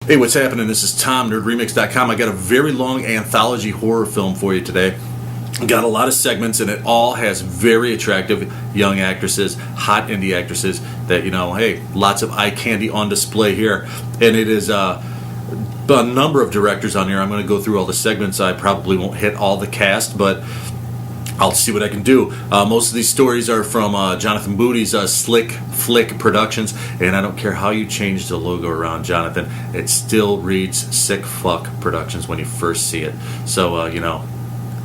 Hey, what's happening? This is Tom, NerdRemix.com. I got a very long anthology horror film for you today. Got a lot of segments, and it all has very attractive young actresses, hot indie actresses that, hey, lots of eye candy on display here. And it is a number of directors on here. I'm going to go through all the segments. I probably won't hit all the cast, but I'll see what I can do. Most of these stories are from Jonathan Booty's Slick Flick Productions, and I don't care how you change the logo around Jonathan, it still reads Sick Fuck Productions when you first see it. So,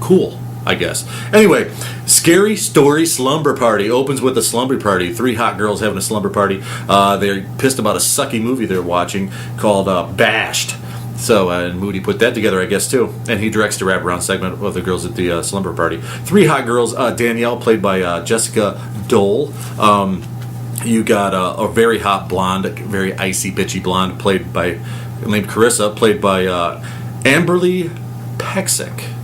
cool, I guess. Anyway, Scary Story Slumber Party opens with a slumber party. 3 hot girls having a slumber party. They're pissed about a sucky movie they're watching called Bashed. So, and Moody put that together, I guess, too. And he directs the wraparound segment of the girls at the slumber party. 3 hot girls. Danielle, played by Jessica Dole. You got a very hot blonde, very icy, bitchy blonde, named Carissa, played by Amberly Pexick.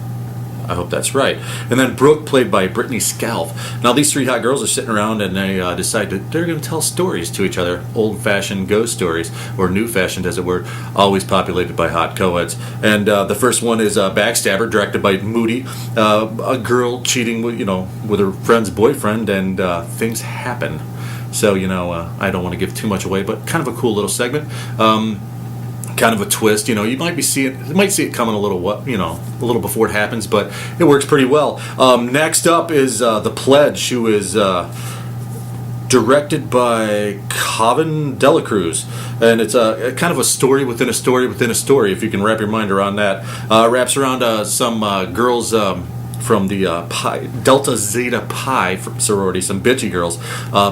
I hope that's right. And then Brooke, played by Brittany Scalf. Now, these 3 hot girls are sitting around, and they decide that they're going to tell stories to each other. Old-fashioned ghost stories, or new-fashioned, as it were, always populated by hot co-eds. And the first one is Backstabber, directed by Moody. A girl cheating with her friend's boyfriend, and things happen. So, I don't want to give too much away, but kind of a cool little segment. Kind of a twist, you might see it coming a little before it happens, but it works pretty well. Next up is The Pledge, who is directed by Coven Delacruz, and it's a kind of a story within a story within a story, if you can wrap your mind around that. Wraps around some girls from the Delta Zeta Pi sorority, some bitchy girls,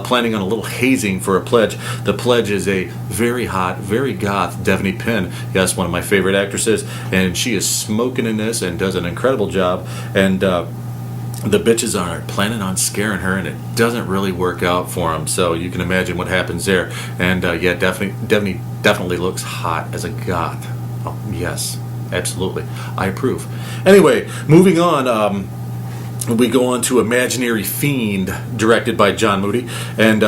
planning on a little hazing for a pledge. The pledge is a very hot, very goth Devaney Penn. Yes, one of my favorite actresses, and she is smoking in this and does an incredible job. And the bitches are planning on scaring her, and it doesn't really work out for them. So you can imagine what happens there. And Devaney definitely looks hot as a goth. Oh, yes. Absolutely. I approve. Anyway, moving on, we go on to Imaginary Fiend, directed by John Moody. And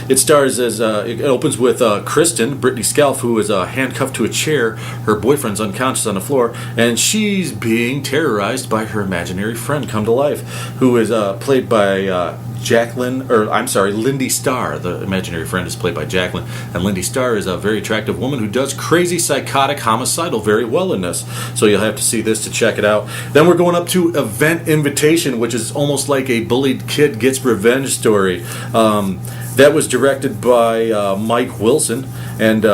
it stars it opens with Kristen, Brittany Scalf, who is handcuffed to a chair. Her boyfriend's unconscious on the floor, and she's being terrorized by her imaginary friend come to life, who is played by Lindy Starr. The imaginary friend is played by Jacqueline, and Lindy Starr is a very attractive woman who does crazy, psychotic, homicidal very well in this. So you'll have to see this to check it out. Then we're going up to Event Invitation, which is almost like a bullied kid gets revenge story. That was directed by Mike Wilson, and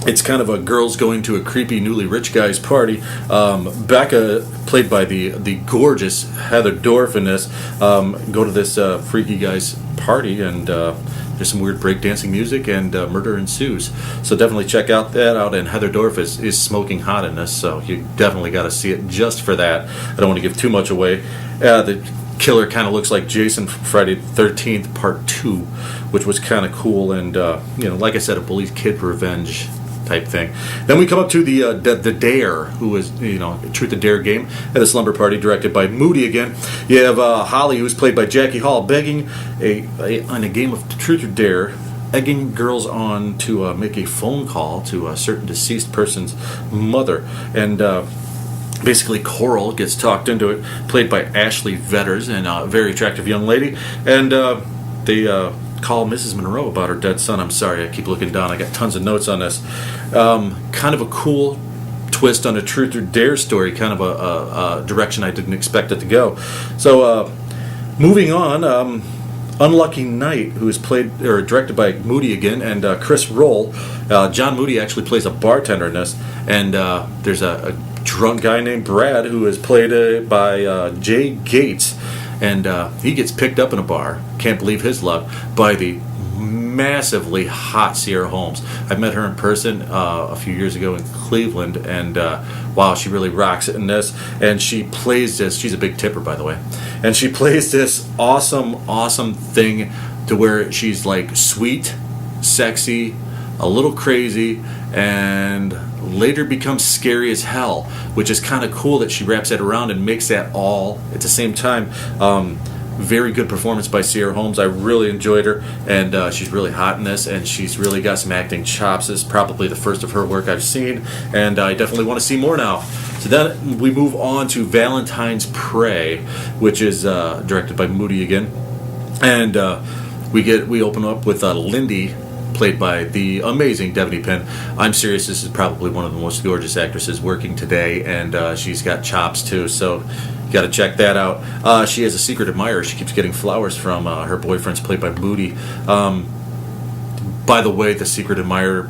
it's kind of a girls going to a creepy, newly rich guy's party. Becca, played by the gorgeous Heather Dorff in this, go to this freaky guy's party, and there's some weird breakdancing music, and murder ensues. So definitely check that out. And Heather Dorff is smoking hot in this, so you definitely got to see it just for that. I don't want to give too much away. The killer kind of looks like Jason from Friday the 13th Part 2, which was kind of cool, and like I said, a bullied kid revenge type thing. Then we come up to the Dare, who is Truth or Dare game at a slumber party, directed by Moody again. You have Holly, who's played by Jackie Hall, begging on a game of Truth or Dare, egging girls on to make a phone call to a certain deceased person's mother, and basically Coral gets talked into it, played by Ashley Vetters, and a very attractive young lady, and they call Mrs. Monroe about her dead son. I'm sorry, I keep looking down. I got tons of notes on this. Kind of a cool twist on a Truth or Dare story, kind of a direction I didn't expect it to go. So, moving on, Unlucky Night, who is directed by Moody again, and Chris Roll. John Moody actually plays a bartender in this, and there's a drunk guy named Brad, who is played by Jay Gates. And he gets picked up in a bar, can't believe his luck, by the massively hot Sierra Holmes. I met her in person a few years ago in Cleveland, and wow, she really rocks it in this. And she plays this, she's a big tipper, by the way, and she plays this awesome thing to where she's like sweet, sexy, a little crazy, and later becomes scary as hell, which is kind of cool that she wraps that around and makes that all at the same time very good performance by Sierra Holmes. I really enjoyed her, and she's really hot in this, and she's really got some acting chops. This is probably the first of her work I've seen, and I definitely want to see more now. So then we move on to Valentine's Prey, which is directed by Moody again, and we open up with Lindy, played by the amazing Devanny Penn. I'm serious, this is probably one of the most gorgeous actresses working today, and she's got chops too, so you got to check that out. She has a secret admirer. She keeps getting flowers from her boyfriend's played by Moody. By the way, the secret admirer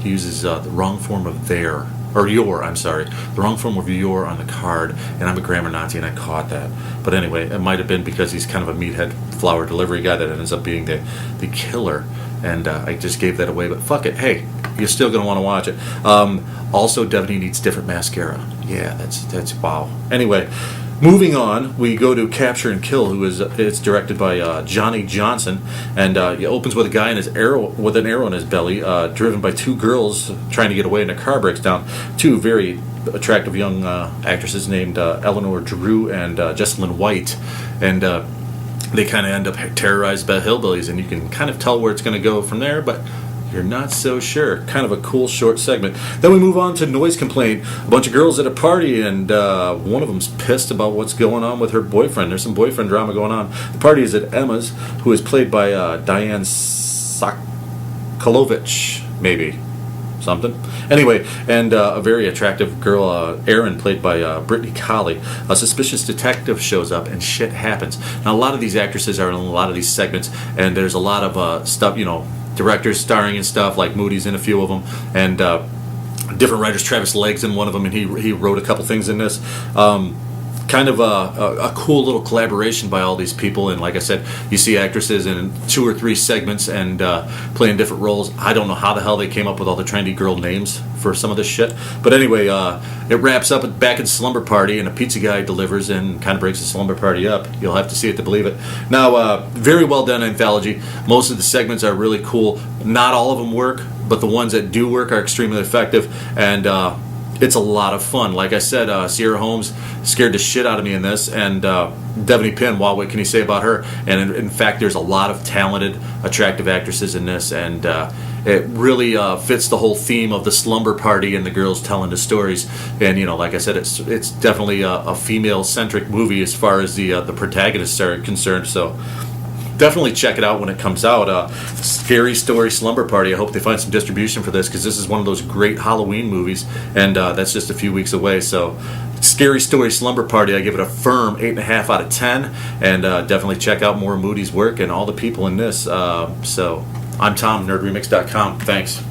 uses the wrong form of their, or your, I'm sorry, the wrong form of your on the card, and I'm a grammar Nazi and I caught that. But anyway, it might have been because he's kind of a meathead flower delivery guy that ends up being the killer. And I just gave that away, but fuck it. Hey, you're still going to want to watch it. Also, Devanny needs different mascara. Yeah, that's wow. Anyway, moving on, we go to Capture and Kill, it's directed by Johnny Johnson, and it opens with a guy with an arrow in his belly, driven by two girls trying to get away, and a car breaks down. Two very attractive young actresses named Eleanor Drew and Jessalyn White, and they kind of end up terrorized by hillbillies, and you can kind of tell where it's going to go from there, but you're not so sure. Kind of a cool short segment. Then we move on to Noise Complaint. A bunch of girls at a party, and one of them's pissed about what's going on with her boyfriend. There's some boyfriend drama going on. The party is at Emma's, who is played by Diane Sokolovich, maybe. Something. Anyway, and a very attractive girl, Erin, played by Brittany Colley. A suspicious detective shows up, and shit happens. Now, a lot of these actresses are in a lot of these segments, and there's a lot of stuff, directors starring in stuff, like Moody's in a few of them, and different writers. Travis Legg's in one of them, and he wrote a couple things in this. Kind of a cool little collaboration by all these people, and like I said, you see actresses in 2 or 3 segments and playing different roles. I don't know how the hell they came up with all the trendy girl names for some of this shit, but anyway, it wraps up back in Slumber Party, and a pizza guy delivers and kind of breaks the Slumber Party up. You'll have to see it to believe it. Now, very well done anthology. Most of the segments are really cool. Not all of them work, but the ones that do work are extremely effective, and it's a lot of fun. Like I said, Sierra Holmes scared the shit out of me in this, and Devanny Penn, wow, what can you say about her? And in fact, there's a lot of talented, attractive actresses in this, and it really fits the whole theme of the slumber party and the girls telling the stories. And like I said, it's definitely a female-centric movie as far as the protagonists are concerned. So definitely check it out when it comes out. Scary Story Slumber Party. I hope they find some distribution for this, because this is one of those great Halloween movies, and that's just a few weeks away. So Scary Story Slumber Party, I give it a firm 8.5 out of 10, and definitely check out more Moody's work and all the people in this. So I'm Tom, NerdRemix.com. Thanks.